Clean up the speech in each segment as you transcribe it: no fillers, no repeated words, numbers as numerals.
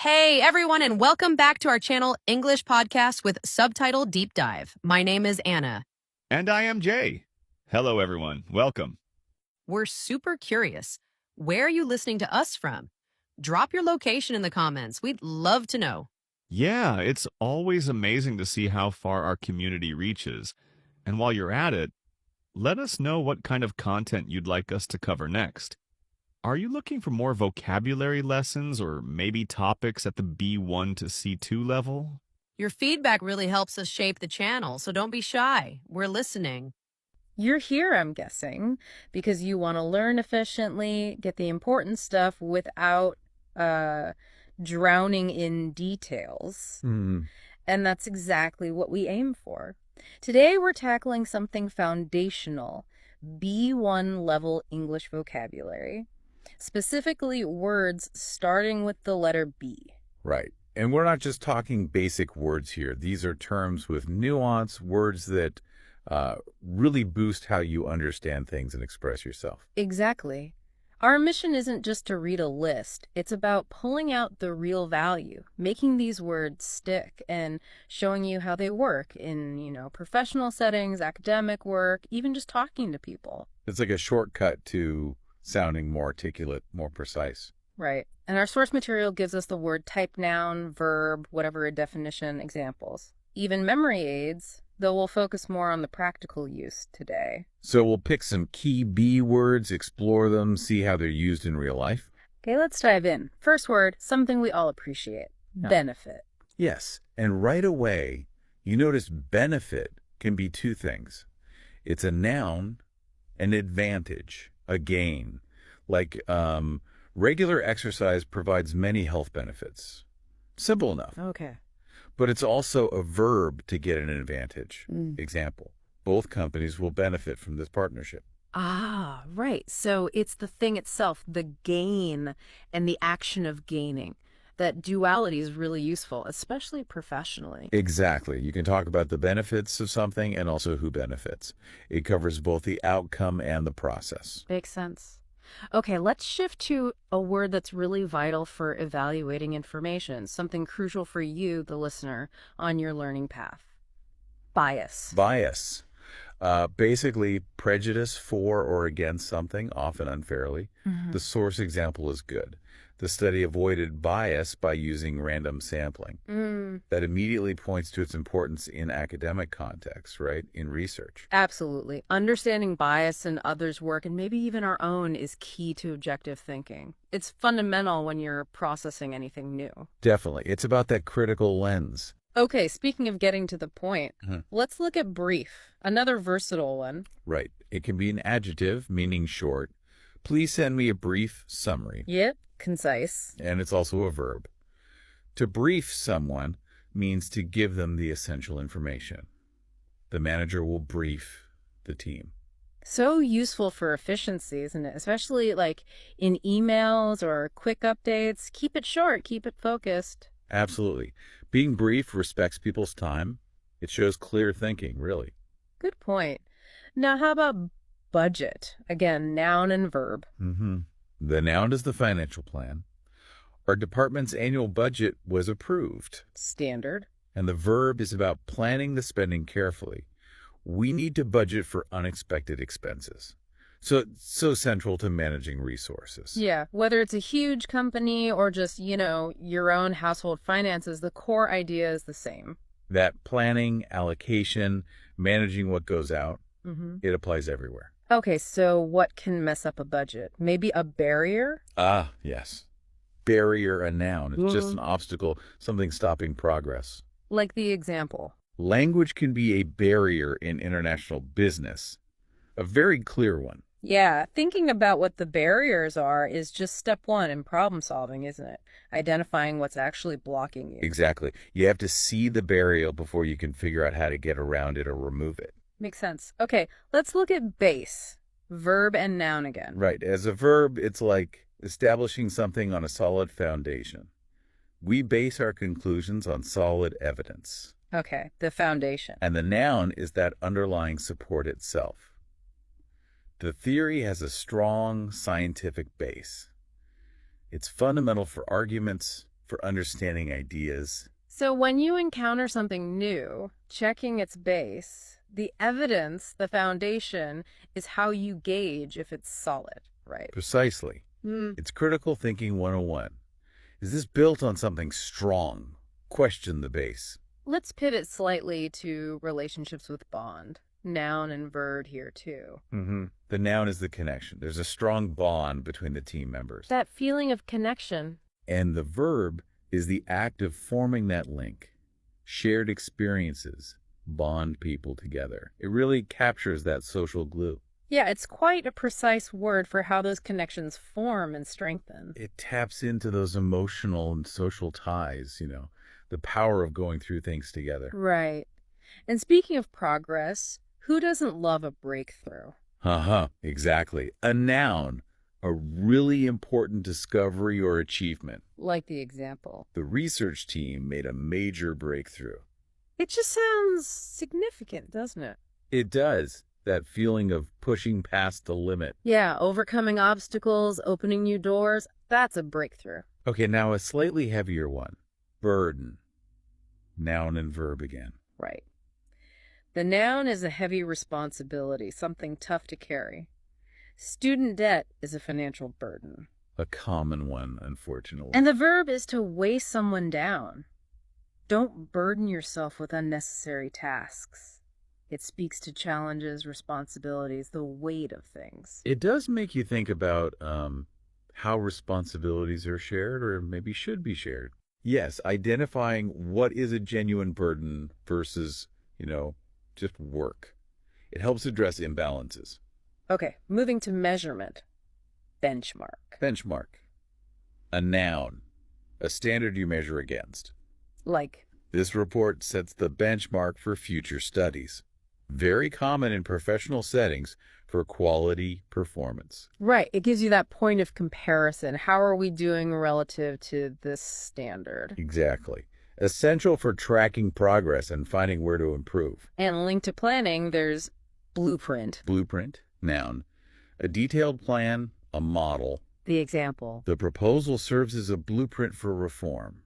Hey, everyone, and welcome back to our channel, English Podcast with Subtitle Deep Dive. My name is Anna. And I am Jay. Hello, everyone. Welcome. We're super curious. Where are you listening to us from? Drop your location in the comments. We'd love to know. Yeah, it's always amazing to see how far our community reaches. And while you're at it, let us know what kind of content you'd like us to cover next. Are you looking for more vocabulary lessons or maybe topics at the B1 to C2 level? Your feedback really helps us shape the channel, so don't be shy. We're listening. You're here, I'm guessing, because you want to learn efficiently, get the important stuff without drowning in details. And that's exactly what we aim for. Today, we're tackling something foundational, B1 level English vocabulary, specifically words starting with the letter B. Right. And we're not just talking basic words here. These are terms with nuance, words that really boost how you understand things and express yourself. Exactly. Our mission isn't just to read a list. It's about pulling out the real value, making these words stick, and showing you how they work in, professional settings, academic work, even just talking to people. It's like a shortcut to sounding more articulate, more precise. Right. And our source material gives us the word type, noun, verb, whatever a definition, examples. Even memory aids, though we'll focus more on the practical use today. So we'll pick some key B words, explore them, see how they're used in real life. Okay, let's dive in. First word, something we all appreciate. Yeah. Benefit. Yes. And right away, you notice benefit can be two things. It's a noun, an advantage, a gain. Like regular exercise provides many health benefits. Simple enough. Okay. But it's also a verb to get an advantage. Example, both companies will benefit from this partnership. Ah, right. So it's the thing itself, the gain and the action of gaining. That duality is really useful, especially professionally. Exactly. You can talk about the benefits of something and also who benefits. It covers both the outcome and the process. Makes sense. Okay, let's shift to a word that's really vital for evaluating information, something crucial for you, the listener, on your learning path. Bias. Bias. Basically, prejudice for or against something, often unfairly. The source example is good. The study avoided bias by using random sampling. That immediately points to its importance in academic context, right? In research. Absolutely. Understanding bias in others' work and maybe even our own is key to objective thinking. It's fundamental when you're processing anything new. Definitely. It's about that critical lens. Okay, speaking of getting to the point, let's look at brief, another versatile one. Right. It can be an adjective, meaning short. Please send me a brief summary. Yep, concise. And it's also a verb. To brief someone means to give them the essential information. The manager will brief the team. So useful for efficiency, isn't it? Especially like in emails or quick updates. Keep it short, keep it focused. Absolutely. Being brief respects people's time. It shows clear thinking, really. Good point. Now, how about budget? Again, noun and verb. The noun is the financial plan. Our department's annual budget was approved. Standard. And the verb is about planning the spending carefully. We need to budget for unexpected expenses. So it's so central to managing resources. Yeah, whether it's a huge company or just, your own household finances, the core idea is the same. That planning, allocation, managing what goes out, it applies everywhere. Okay, so what can mess up a budget? Maybe a barrier? Ah, yes. Barrier, a noun. It's just an obstacle, something stopping progress. Like the example. Language can be a barrier in international business. A very clear one. Yeah, thinking about what the barriers are is just step one in problem solving, isn't it? Identifying what's actually blocking you. Exactly. You have to see the barrier before you can figure out how to get around it or remove it. Makes sense. Okay, let's look at base. Verb and noun again. Right. As a verb, it's like establishing something on a solid foundation. We base our conclusions on solid evidence. Okay, the foundation. And the noun is that underlying support itself. The theory has a strong scientific base. It's fundamental for arguments, for understanding ideas. So when you encounter something new, checking its base, the evidence, the foundation, is how you gauge if it's solid, right? Precisely. It's critical thinking 101. Is this built on something strong? Question the base. Let's pivot slightly to relationships with bond. Noun and verb here too. The noun is the connection. There's a strong bond between the team members. That feeling of connection. And the verb is the act of forming that link. Shared experiences bond people together. It really captures that social glue. Yeah, it's quite a precise word for how those connections form and strengthen. It taps into those emotional and social ties, the power of going through things together. Right. And speaking of progress, who doesn't love a breakthrough? Exactly. A noun, a really important discovery or achievement. Like the example. The research team made a major breakthrough. It just sounds significant, doesn't it? It does. That feeling of pushing past the limit. Yeah, overcoming obstacles, opening new doors, that's a breakthrough. Okay, now a slightly heavier one. Burden. Noun and verb again. Right. The noun is a heavy responsibility, something tough to carry. Student debt is a financial burden. A common one, unfortunately. And the verb is to weigh someone down. Don't burden yourself with unnecessary tasks. It speaks to challenges, responsibilities, the weight of things. It does make you think about how responsibilities are shared or maybe should be shared. Yes, identifying what is a genuine burden versus, just work. It helps address imbalances. Okay, moving to measurement. Benchmark. Benchmark. A noun. A standard you measure against. Like? This report sets the benchmark for future studies. Very common in professional settings for quality performance. Right. It gives you that point of comparison. How are we doing relative to this standard? Exactly. Essential for tracking progress and finding where to improve. And linked to planning, there's blueprint. Blueprint, noun. A detailed plan, a model. The example. The proposal serves as a blueprint for reform.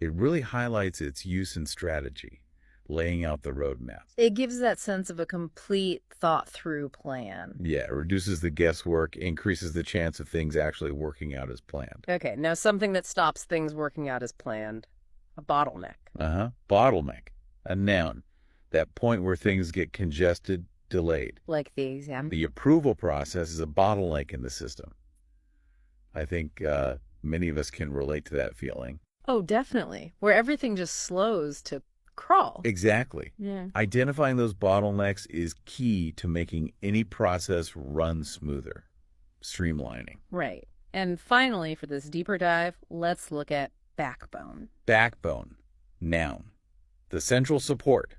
It really highlights its use and strategy, laying out the roadmap. It gives that sense of a complete, thought-through plan. Yeah, it reduces the guesswork, increases the chance of things actually working out as planned. Okay, now something that stops things working out as planned. A bottleneck. Bottleneck. A noun. That point where things get congested, delayed. Like the example. The approval process is a bottleneck in the system. I think many of us can relate to that feeling. Oh, definitely. Where everything just slows to crawl. Exactly. Yeah. Identifying those bottlenecks is key to making any process run smoother. Streamlining. Right. And finally, for this deeper dive, let's look at backbone. Backbone. Noun. The central support.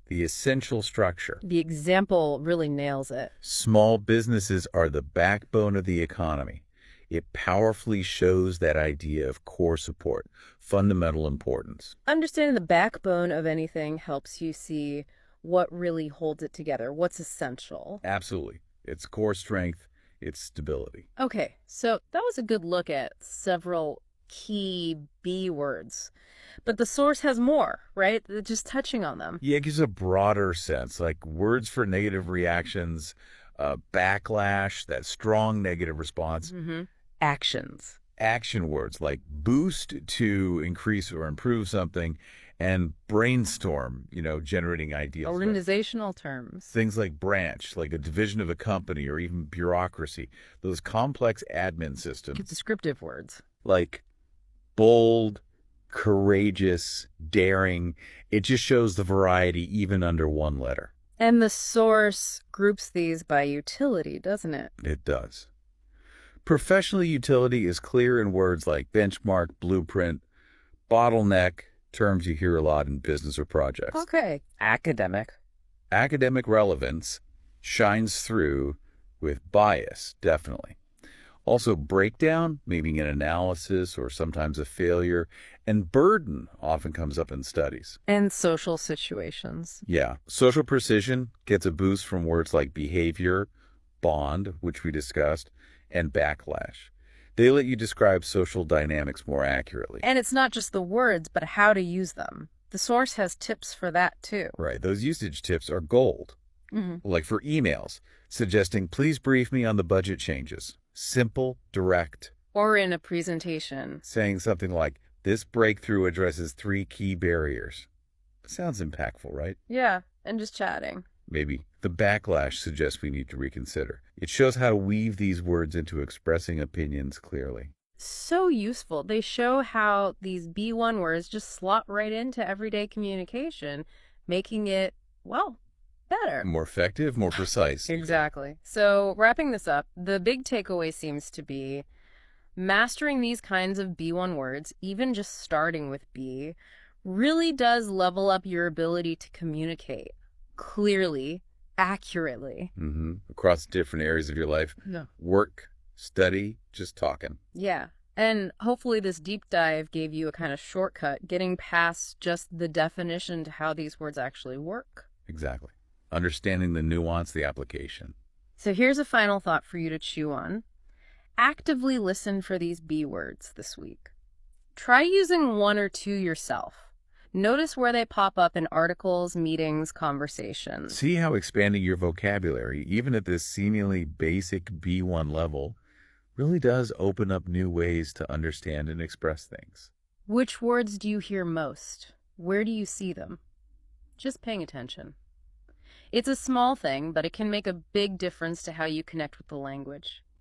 The essential structure. The example really nails it. Small businesses are the backbone of the economy. It powerfully shows that idea of core support, fundamental importance. Understanding the backbone of anything helps you see what really holds it together, what's essential. Absolutely. Its core strength, its stability. Okay, so that was a good look at several key B words. But the source has more, right? Just touching on them. Yeah, it gives a broader sense, like words for negative reactions, backlash, that strong negative response. Actions. Action words like boost to increase or improve something, and brainstorm, generating ideas. Organizational terms. Things like branch, like a division of a company, or even bureaucracy. Those complex admin systems. Descriptive words. Like bold, courageous, daring. It just shows the variety even under one letter. And the source groups these by utility, doesn't it? It does. Professional utility is clear in words like benchmark, blueprint, bottleneck, terms you hear a lot in business or projects. Okay. Academic. Academic relevance shines through with bias, definitely. Also, breakdown, meaning an analysis or sometimes a failure, and burden often comes up in studies. And social situations. Yeah. Social precision gets a boost from words like behavior, bond, which we discussed, and backlash. They let you describe social dynamics more accurately. And it's not just the words, but how to use them. The source has tips for that, too. Right. Those usage tips are gold. Like for emails, suggesting, please brief me on the budget changes. Simple, direct. Or in a presentation. Saying something like, this breakthrough addresses 3 key barriers. Sounds impactful, right? Yeah, and just chatting. Maybe the backlash suggests we need to reconsider. It shows how to weave these words into expressing opinions clearly. So useful. They show how these B1 words just slot right into everyday communication, making it, well, better. More effective, more precise. Exactly. So wrapping this up, the big takeaway seems to be mastering these kinds of B1 words, even just starting with B, really does level up your ability to communicate clearly, accurately. Across different areas of your life. Yeah. Work, study, just talking. Yeah. And hopefully this deep dive gave you a kind of shortcut, getting past just the definition to how these words actually work. Exactly. Understanding the nuance, the application. So here's a final thought for you to chew on. Actively listen for these B words this week. Try using 1 or 2 yourself. Notice where they pop up in articles, meetings, conversations. See how expanding your vocabulary, even at this seemingly basic B1 level, really does open up new ways to understand and express things. Which words do you hear most? Where do you see them? Just paying attention. It's a small thing, but it can make a big difference to how you connect with the language.